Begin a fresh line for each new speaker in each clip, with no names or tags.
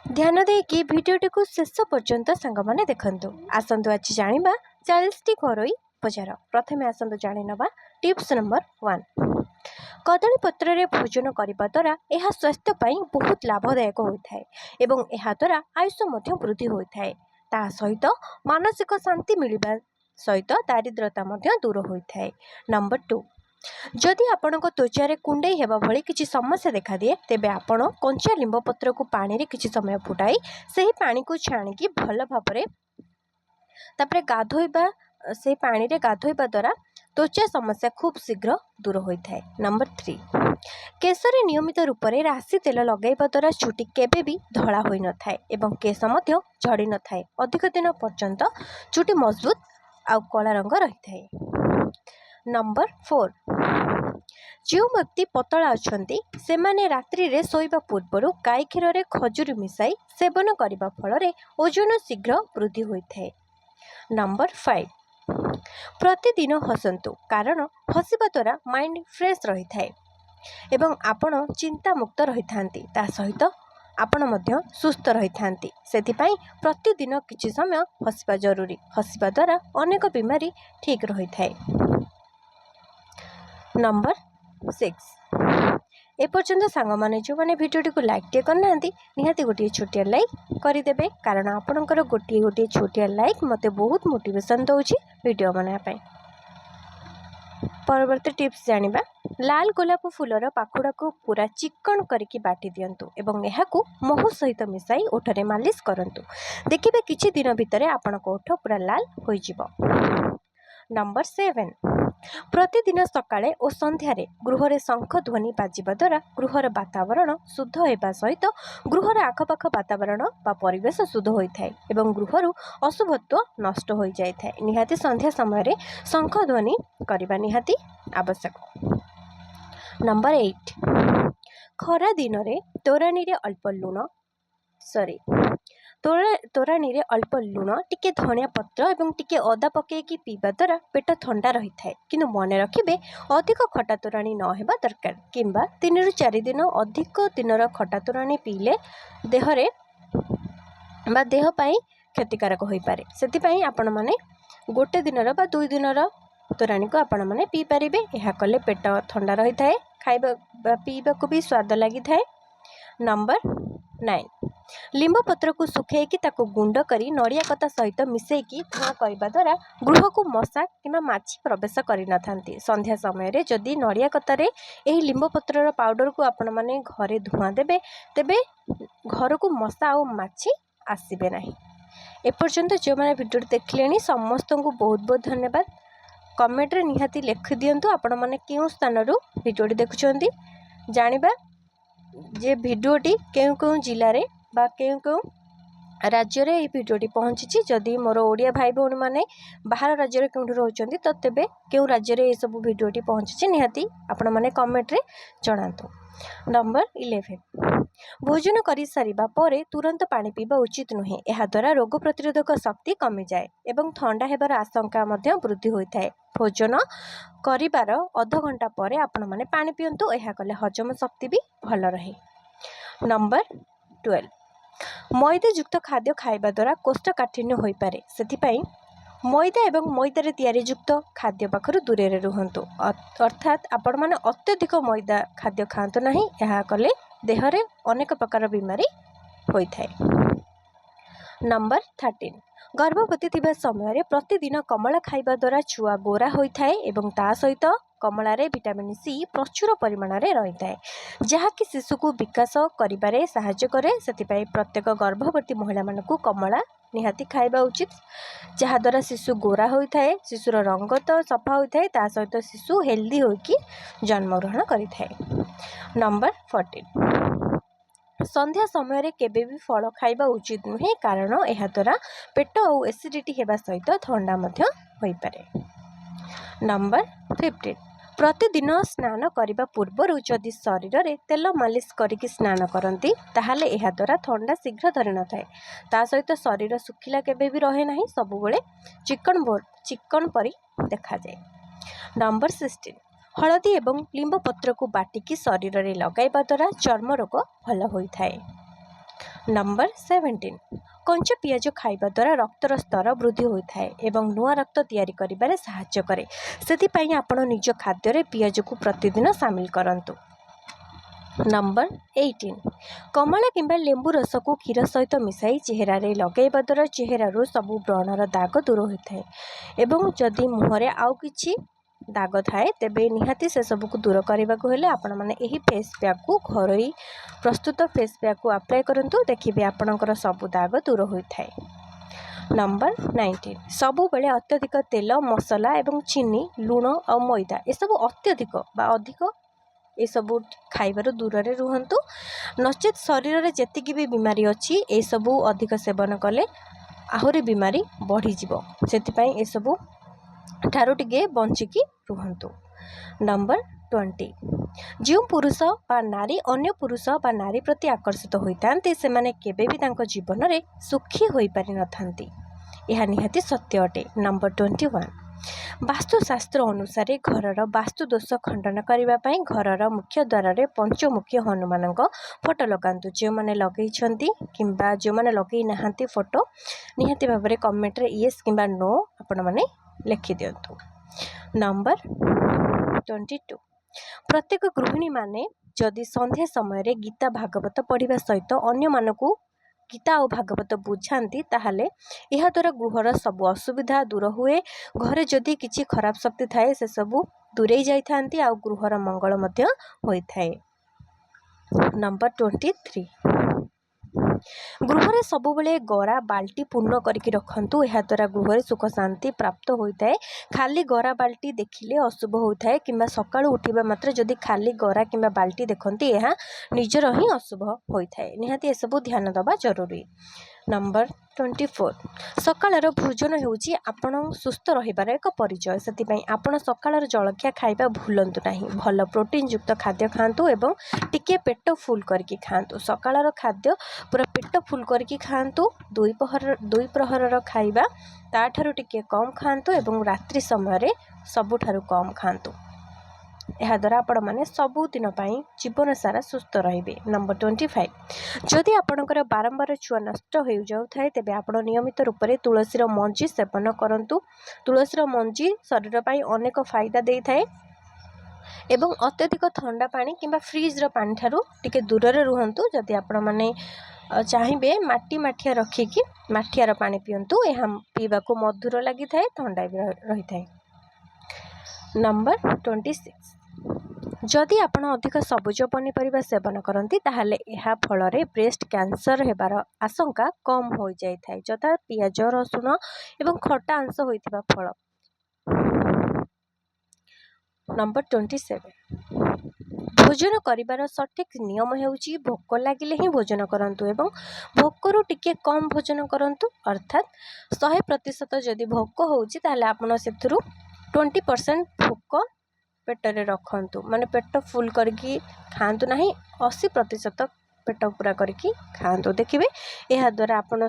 ध्यान देकी भिडियोटी को शेष पर्यंत सांग माने देखंतु। आसंतु आज जानिबा 40टी घरोई उपचार। प्रथमे आसंतु जानि नबा टिप्स नंबर 1। कदली पत्र रे भोजन करबा द्वारा यह स्वास्थ्य पई बहुत लाभदायक होइथाय एवं यह द्वारा आयुष मध्य वृद्धि होइथाय। ता सहित मानसिक शांति मिलिबा सहित दारिद्रता मध्य दूर होइथाय। नंबर 2। जदि आपणक त्वचा कुंडई हेबा भली किछि समस्या देखा दिए तेबे आपण कंचा लिंब पत्र को पानी रे किछि समय फुटाई सही पानी को छाणिकी भल भाबरे तापरे गाधोइबा से पानी रे गाधोइबा द्वारा त्वचा समस्या खूब शीघ्र दूर होइथाय। नंबर 3। केशरे नियमित रूप से राशि तेल लगाइबा द्वारा चुटी केबे भी धला होई न थाए एवं केश मध्य झड़ी न थाए। अधिक दिन पर्यंत चुटी मजबूत आउ कला रंग रही थाए। नंबर 4। जो व्यक्ति पतला अछंती से माने रात्रि रे सोइबा पूर्वरु गाय क्षीर रे खजूर मिसाई सेवन करिबा फल रे ओजन शीघ्र वृद्धि होइथाय। नंबर 5। प्रतिदिन हसंतु कारण हसिबा द्वारा माइंड फ्रेश रही थाए एवं आपण चिंता मुक्त रही थांती। ता सहित आपण मध्य सुस्थ रही थांती। सेथिपाई प्रतिदिन किछि समय हसिबा जरूरी। हसिबा द्वारा अनेक बीमारी ठीक रही थाए। नंबर 6। एपर्यंत सांग माने जो माने भिडियोटी को लाइक टे करना निहाती गोटे छोटिया लाइक करदेवे कारण आपणकर गोटे गोटे छोटिया लाइक मते बहुत मोटिवेशन दौची वीडियो बनाया पाई। परवर्ती टिप्स जानिबा लाल गोलाप फूलर पाखुड़ा को पूरा चिकन करके बाटी दियंतु एवं एहाकू महू सहित मिसाई ओठरे मालिश करंतु। देखिबे किछि दिन भितरे आपणक ओठ पूरा लाल होई जिवो। नंबर 7। प्रतिदिन सकाळे और संध्यारे गृहरे शंख ध्वनि बाजिबा द्वारा गृहर वातावरण शुद्ध होगा सहित गृहर आखपाख वातावरण बा परिवेश शुद्ध होइथाय एवं गृहरु अशुभत्व नष्ट हो जाय थाय। निहाती संध्या समय रे शंख ध्वनि करबा निहाती आवश्यक। नंबर 8। खरा दिन रे तोरानी रे अल्प लूण तोरानी रे अल्प लुण टिके धनिया पत्र एवं टिके अदा पकेकी पीवा द्वारा पेट ठंडा रही थाए। किंतु मन रखिबे अधिक खटा तोरानी न हेबा दरकार किंबा 3 ରୁ 4 दिन अधिक दिनर खटा तोरानी पीले देहरे बा देह पाई क्षतिकारक होई पारे। सेति पई आपण माने गोटे दिनर बा 2 दिनर तोरानी को आपण माने पी परिबे। एहा कले पेट ठंडा रही थाए खाइबा बा पीबा को भी स्वाद लागि थाए। नंबर 9। लिंब पत्र को सुखेकी ताको गुंड करी नड़िया कता सहित मिसेकी धुआं करबा द्वारा गृह को मशा किंबा माछी प्रवेश करि न थांती। संध्या समय रे जदि नड़िया कतारे एही लिंब पत्रर पाउडर को आपण माने घरे धुआं देबे तेबे घर को मशा और माछी आसीबे नाही। एपर्यंत जो माने वीडियो देखलेनी समस्त को बहुत बहुत धन्यवाद। कमेंट रे निहाती लिखि दियंतु आपण माने केउ स्थान रो वीडियो देखुचंती जानिबा जे वीडियोटी केउ केउ जिल्ला रे बा केउ केउ राज्य रे भिडियोटी पहुँची। जदि मोर ओडिया भाई भौणी मैंने बाहर राज्य केउठी रोचंती तो तेबे केउ राज्य रे सब भिडियोटी पहुँची निहाती आपण माने कमेंट रे जणातु। नंबर 11। भोजन करि सारिबा परे तुरंत पानी पीबा उचित नुहे। एहा द्वारा रोग प्रतिरोधक शक्ति कमी जाए एवं ठंडा हेबार आशंका मध्य वृद्धि होइथाय। भोजन करिबार आधा घंटा परे आपण माने पानी पियंतु। एहा कले हजम शक्ति भी भल रहे। नंबर 12। मैदा युक्त खाद्य खाइबा द्वारा कोष्ठकाठिन्य होई पारे। सेथिपाई मैदा एवं मैदा रे तैयारी युक्त खाद्य पाखरु दूरे रे रुहंतु। अर्थात आपण माने अत्यधिक मैदा खाद्य खांतु नाही। एहा कले देह रे अनेक प्रकार बीमारी होई थाए। नंबर 13। गर्भवती थिबा समय रे प्रतिदिन कमला खाइबा द्वारा छुआ गोरा होई थाए एवं ता सहित कमला रे विटामिन सी प्रचुर परिमाण रे रही थाए जहाँकि शिशु को विकास करिबारे सहायता करे। सेतिपाई प्रत्येक गर्भवती महिला मानकू कमला निहाती खाइबा उचित जहाँ द्वारा शिशु गोरा होई थाए। शिशुर रंग तो सफा होई थाए ता सहित शिशु हेल्दी होइकी जन्म ग्रहण करि थाए। नंबर 14। संध्या समय रे केबे भी फल खाइबा उचित नुहे कारण एहा द्वारा पेट और एसिडिटी हेबा सहित ठंडा मध्य होई पारे। नंबर 15। प्रतिदिन स्नान करने पूर्वर जदि शरीर में तेल मालिश करके स्नान करती ताहले एहा द्वारा ठंडा शीघ्र धरी न थाए। ता सहित शरीर सुखिला केबे भी रहे नहीं सबुबले चिकन परी देखा जाए। नंबर 16। हलदी एवं लिंब पत्र को बाटिकी शरीर में लगाइबा द्वारा चर्म रोग भल होइथाए। नंबर 17 कंचा पियाज खाइबा द्वारा रक्तर स्तर वृद्धि होता है एवं नुआ रक्त तैयारी करिबारे सहाय्य करे। सेतिपई आपण निज खाद्य पियाज को प्रतिदिन सामिल करंतु। नंबर 18 कमला किंबा लेंबू रस को क्षीर सहित मिसाई चेहरा लगेवा द्वारा चेहरारू सबू व्रणर दाग दूर होता है एवं जदि मुहरे आउ किछि दाग थाए तेबे निहाती से सबू को दूर करने को हेले आपण माने एही फेस पैक को घरोई प्रस्तुत फेस पैक को अप्लाई करंतु। देखिए आपणकर सबू दाग दूर होता है। नंबर 19 सबु बेले अत्यधिक तेल मसला एवं चीनी लुण और मैदा ये सब अत्यधिक बा अधिक ये सब खाइबार दूर रे रुहंतु। नचेत शरीर में जेतिकी भी बीमारी अच्छी ये सब अधिक सेवन कले आहुरी बीमारी बढ़ी जीवो सेतिपई ये सब ठारू टिके बंचिकी रुहंतु। नंबर 20 जो पुरुष बा नारी अन्य पुरुष बा नारी प्रति आकर्षित होइतांते सेमाने केबे भी तांको जीवन रे सुखी होई पारि नथांती यह निहाती सत्य अटे। नंबर 21 वास्तुशास्त्र अनुसार घरर वास्तु दोष खंडन करने घरर मुख्य द्वार में पंचमुखी हनुमान फोटो लगातु। जो मैंने लगे कि जो मैंने लगे नहांती फोटो निहाती भाव में कमेंट रे येस कि नो आपण मैंने लिखि दिंतु। नंबर 22 प्रत्येक गृहिणी माने जदि संध्या समय रे गीता भागवत पढ़िबा सहित अन्य मानकु गीता और भागवत बुझाती ताहले यह द्वारा गृहर सब असुविधा दूर हुए। घरे जदि किछि खराब शक्ति थाए से सब दूरे जाइथांती आ गृहर मंगल मध्य होइथाए। नंबर 23 गृह सबु बेले गरा बाल्टी पूर्ण करके रखंतु। यह द्वारा गृह सुख शांति प्राप्त होता है। खाली गरा बाल्टी देखिले अशुभ होता है कि सकाळु उठिबा मात्र जदि खाली गरा कि बाल्टी देखती यह निजर ही अशुभ होता है। निहाती ए सब ध्यान दबा जरूरी। नंबर 24 सकाळर भोजन होउची आपण सुस्थ रहिबार एक परिचय। सेतिपई आपण सकाळर जलखिया खाइबा भूलंतु नाही। भल प्रोटीन युक्त खाद्य खांतु एवं टिके पेट फुल करके खांतु। सकाळर खाद्य पूरा पेट फुल करके खांतु। दुई प्रहरर खाइबा ताठारु टिके कम खांतु एवं रात्रि समय सबुठारु कम खांतु। यह द्वारा आपण मैंने सबुदिन जीवन सारा सुस्थ रे। नंबर 25 जदि आपणकर बारंबार छुआ नष्ट हो जाए तेबे आपण नियमित रूप से तुलसीर मंजी सेवन करंतु। तुलसीर मंजी शरीर पर अनेक फायदा दे थाए एवं अत्यधिक ठंडा पानी किंबा फ्रिज पानी ठारू टिके दूर रे रुहंतु। जदि आपण माने चाहिए माठिया रखिकी माठियार पानी पियंतु। यह पीवा को मधुर लगी थाए ठंडा भी रही थाए। नंबर 26 जदि आपण अधिक सबुज पनीपरिया सेवन करती ताहले यह फल ब्रेस्ट कैंसर हेबार आशंका कम हो जाए जथा पियाज रसुण एवं खटा अंश होइथिबा फल। नंबर 27 भोजन करिबार सठिक नियम हेउची भोक लागिले ही भोजन करंतु एवं भोकरू टिके कम भोजन करंतु। अर्थात 100% जदि भोक होउची ताहले आपण सेथुरु 20% भोक पेटरे रखंतु। माने पेट फुल करके खांतु नहीं 80% पेट पूरा करके खांतु। देखिए यह द्वारा आपण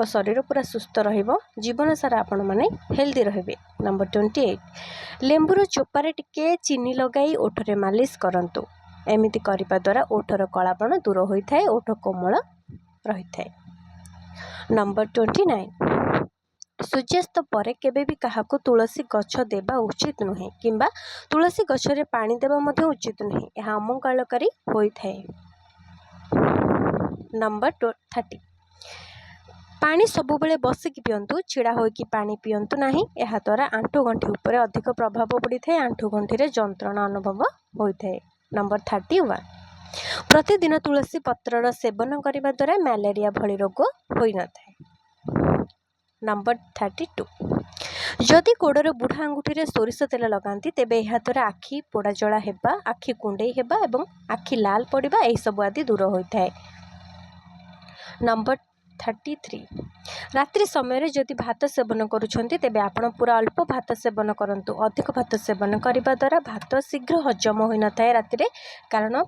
शरीर पूरा सुस्थ रहिबो जीवन सारा आपण माने हेल्दी रहिबे। नंबर 28 लेंबूर चोपारे टिके चीनी लगाई ओठरे मालिश करंतु। एमिति करिबा द्वारा ओठर कलापण दूर होइथाए ओठ कोमल रहिथाए। नंबर 29 सूर्यास्त पर केबे भी काहाको तुलसी गछ देबा उचित नुहे किंबा तुलसी गछरे पानी देबा मध्य उचित नुहे यह अमंगलकारी होइथाए। नंबर 30 पानी सबु बेले बसिकी पियंतु छिड़ा होइकी पानी पियंतु नाही। यह द्वारा आंठु गंठी उपरे अधिक प्रभाव पड़ी थाए आंठु गंठी रे जंत्रणा अनुभव होइथाए। नंबर 31 प्रतिदिन तुलसी पत्रर सेवन करिबा द्वारा मलेरिया भली रोग होई न थाए। नंबर 32 जदि गोड़र बुढ़ा अंगुठी रे सोरिष तेल लगाती तेबे यह द्वारा आखि पोड़ा जला हेबा आखि कुंडई हेबा एवं आखि लाल पड़िबा एही सब आदि दूर होइथाए। नंबर 33 रात्रि समय जदि भात सेवन करुछंती तेबे आपण पूरा अल्प भात सेवन करंतु। अधिक भात सेवन करिबा द्वारा भात शीघ्र हजम होई न थाए राति रे कारण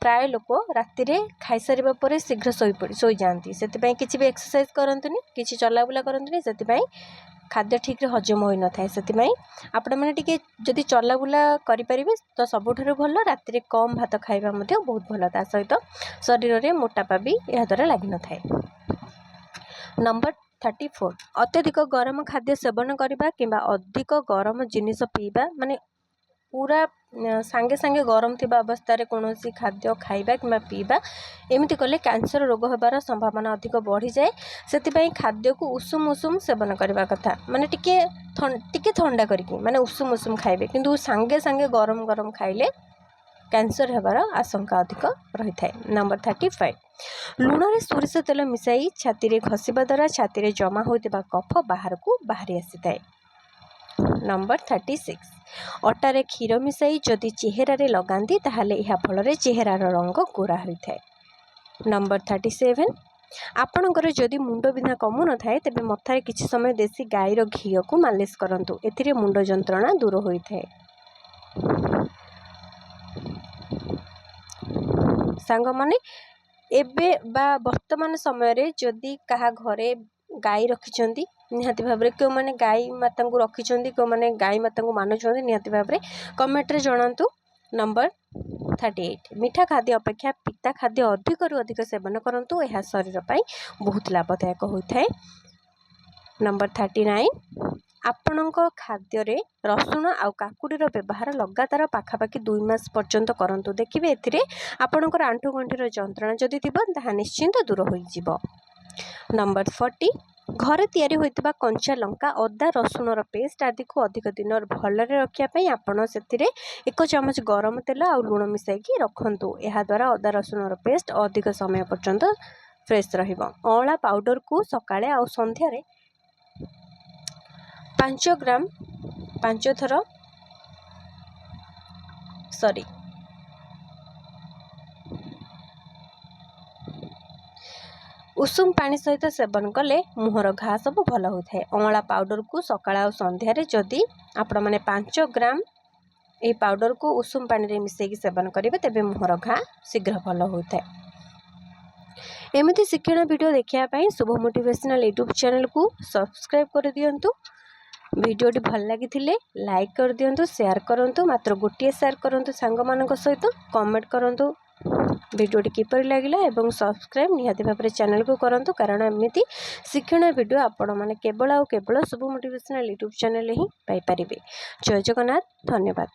प्राय लोक राति रे खाई सारिबा परे शीघ्र सोई जाती से किसी भी एक्सरसाइज करंतुनी किसी चलाबुला करंतुनी से ଖାଦ୍ୟ ଠିକ୍ରେ ହଜମ ହୋଇନଥାଏ। ସେଥିପାଇଁ ଆପଣମାନେ ଟିକେ ଯଦି ଚଲାବୁଲା କରିପାରିବେ ତ ସବୁଠାରୁ ଭଲ। ରାତିରେ କମ୍ ଭାତ ଖାଇବା ମଧ୍ୟ ବହୁତ ଭଲ। ତା ସହିତ ଶରୀରରେ ମୋଟାପା ବି ଏହାଦ୍ୱାରା ଲାଗିନଥାଏ। ନମ୍ବର 34 ଅତ୍ୟଧିକ ଗରମ ଖାଦ୍ୟ ସେବନ କରିବା କିମ୍ବା ଅଧିକ ଗରମ ଜିନିଷ ପିଇବା, ମାନେ ପୁରା ସାଙ୍ଗେ ସାଙ୍ଗେ ଗରମ ଥିବା ଅବସ୍ଥାରେ କୌଣସି ଖାଦ୍ୟ ଖାଇବା କିମ୍ବା ପିଇବା, ଏମିତି କଲେ କ୍ୟାନ୍ସର ରୋଗ ହେବାର ସମ୍ଭାବନା ଅଧିକ ବଢ଼ିଯାଏ। ସେଥିପାଇଁ ଖାଦ୍ୟକୁ ଉଷୁମ ଉଷୁମ ସେବନ କରିବା କଥା, ମାନେ ଟିକେ ଥଣ୍ଡା କରିକି, ମାନେ ଉଷୁମ ଉଷୁମ ଖାଇବେ। କିନ୍ତୁ ସାଙ୍ଗେ ସାଙ୍ଗେ ଗରମ ଗରମ ଖାଇଲେ କ୍ୟାନ୍ସର ହେବାର ଆଶଙ୍କା ଅଧିକ ରହିଥାଏ। ନମ୍ବର 35 ଲୁଣରେ ସୋରିଷ ତେଲ ମିଶାଇ ଛାତିରେ ଘଷିବା ଦ୍ୱାରା ଛାତିରେ ଜମା ହୋଇଥିବା କଫ ବାହାରକୁ ବାହାରି ଆସିଥାଏ। ନମ୍ବର 36 ଅଟାରେ କ୍ଷୀର ମିଶାଇ ଯଦି ଚେହେରାରେ ଲଗାନ୍ତି ତାହେଲେ ଏହା ଫଳରେ ଚେହେରାର ରଙ୍ଗ ଗୋରା ହୋଇଥାଏ। ନମ୍ବର 37 ଆପଣଙ୍କର ଯଦି ମୁଣ୍ଡ ବିନ୍ଧା କମୁନଥାଏ ତେବେ ମଥାରେ କିଛି ସମୟ ଦେଶୀ ଗାଈର ଘିଅକୁ ମାଲିସ କରନ୍ତୁ। ଏଥିରେ ମୁଣ୍ଡ ଯନ୍ତ୍ରଣା ଦୂର ହୋଇଥାଏ। ସାଙ୍ଗମାନେ, ଏବେ ବା ବର୍ତ୍ତମାନ ସମୟରେ ଯଦି କାହା ଘରେ ଗାଈ ରଖିଛନ୍ତି, ନିହାତି ଭାବରେ କେଉଁମାନେ ଗାଈ ମାତାଙ୍କୁ ରଖିଛନ୍ତି, କେଉଁମାନେ ଗାଈ ମାତାଙ୍କୁ ମାନୁଛନ୍ତି, ନିହାତି ଭାବରେ କମେଣ୍ଟରେ ଜଣାନ୍ତୁ। ନମ୍ବର 38 ମିଠା ଖାଦ୍ୟ ଅପେକ୍ଷା ପିତା ଖାଦ୍ୟ ଅଧିକରୁ ଅଧିକ ସେବନ କରନ୍ତୁ। ଏହା ଶରୀର ପାଇଁ ବହୁତ ଲାଭଦାୟକ ହୋଇଥାଏ। ନମ୍ବର 39 ଆପଣଙ୍କ ଖାଦ୍ୟରେ ରସୁଣ ଆଉ କାକୁଡ଼ିର ବ୍ୟବହାର ଲଗାତାର ପାଖାପାଖି 2 ମାସ ପର୍ଯ୍ୟନ୍ତ କରନ୍ତୁ। ଦେଖିବେ ଏଥିରେ ଆପଣଙ୍କର ଆଣ୍ଠୁଗଣ୍ଠିର ଯନ୍ତ୍ରଣା ଯଦି ଥିବ ତାହା ନିଶ୍ଚିନ୍ତ ଦୂର ହୋଇଯିବ। ନମ୍ବର 40 ଘରେ ତିଆରି ହୋଇଥିବା କଞ୍ଚା ଲଙ୍କା, ଅଦା, ରସୁଣର ପେଷ୍ଟ ଆଦିକୁ ଅଧିକ ଦିନ ଭଲରେ ରଖିବା ପାଇଁ ଆପଣ ସେଥିରେ 1 ଚାମଚ ଗରମ ତେଲ ଆଉ ଲୁଣ ମିଶାଇକି ରଖନ୍ତୁ। ଏହାଦ୍ୱାରା ଅଦା ରସୁଣର ପେଷ୍ଟ ଅଧିକ ସମୟ ପର୍ଯ୍ୟନ୍ତ ଫ୍ରେଶ୍ ରହିବ। ଅଁଳା ପାଉଡ଼ରକୁ ସକାଳେ ଆଉ ସନ୍ଧ୍ୟାରେ 5 ଗ୍ରାମ 5 ଥର ଉଷୁମ ପାଣି ସହିତ ସେବନ କଲେ ମୁହଁର ଘା ସବୁ ଭଲ ହୋଇଥାଏ। ଅଁଳା ପାଉଡ଼ରକୁ ସକାଳ ଆଉ ସନ୍ଧ୍ୟାରେ ଯଦି ଆପଣମାନେ 5 ଗ୍ରାମ ଏହି ପାଉଡ଼ରକୁ ଉଷୁମ ପାଣିରେ ମିଶାଇକି ସେବନ କରିବେ ତେବେ ମୁହଁର ଘା ଶୀଘ୍ର ଭଲ ହୋଇଥାଏ। ଏମିତି ଶିକ୍ଷଣ ଭିଡ଼ିଓ ଦେଖିବା ପାଇଁ ଶୁଭ ମୋଟିଭେସନାଲ୍ ୟୁଟ୍ୟୁବ୍ ଚ୍ୟାନେଲକୁ ସବସ୍କ୍ରାଇବ୍ କରିଦିଅନ୍ତୁ। ଭିଡ଼ିଓଟି ଭଲ ଲାଗିଥିଲେ ଲାଇକ୍ କରିଦିଅନ୍ତୁ, ସେୟାର କରନ୍ତୁ। ମାତ୍ର ଗୋଟିଏ ସେୟାର କରନ୍ତୁ ସାଙ୍ଗମାନଙ୍କ ସହିତ। କମେଣ୍ଟ କରନ୍ତୁ ଭିଡ଼ିଓଟି କିପରି ଲାଗିଲା ଏବଂ ସବସ୍କ୍ରାଇବ୍ ନିହାତି ଭାବରେ ଚ୍ୟାନେଲକୁ କରନ୍ତୁ, କାରଣ ଏମିତି ଶିକ୍ଷଣୀୟ ଭିଡ଼ିଓ ଆପଣମାନେ କେବଳ ଆଉ କେବଳ ଶୁଭ ମୋଟିଭେସନାଲ୍ ୟୁଟ୍ୟୁବ୍ ଚ୍ୟାନେଲରେ ହିଁ ପାଇପାରିବେ। ଜୟ ଜଗନ୍ନାଥ, ଧନ୍ୟବାଦ।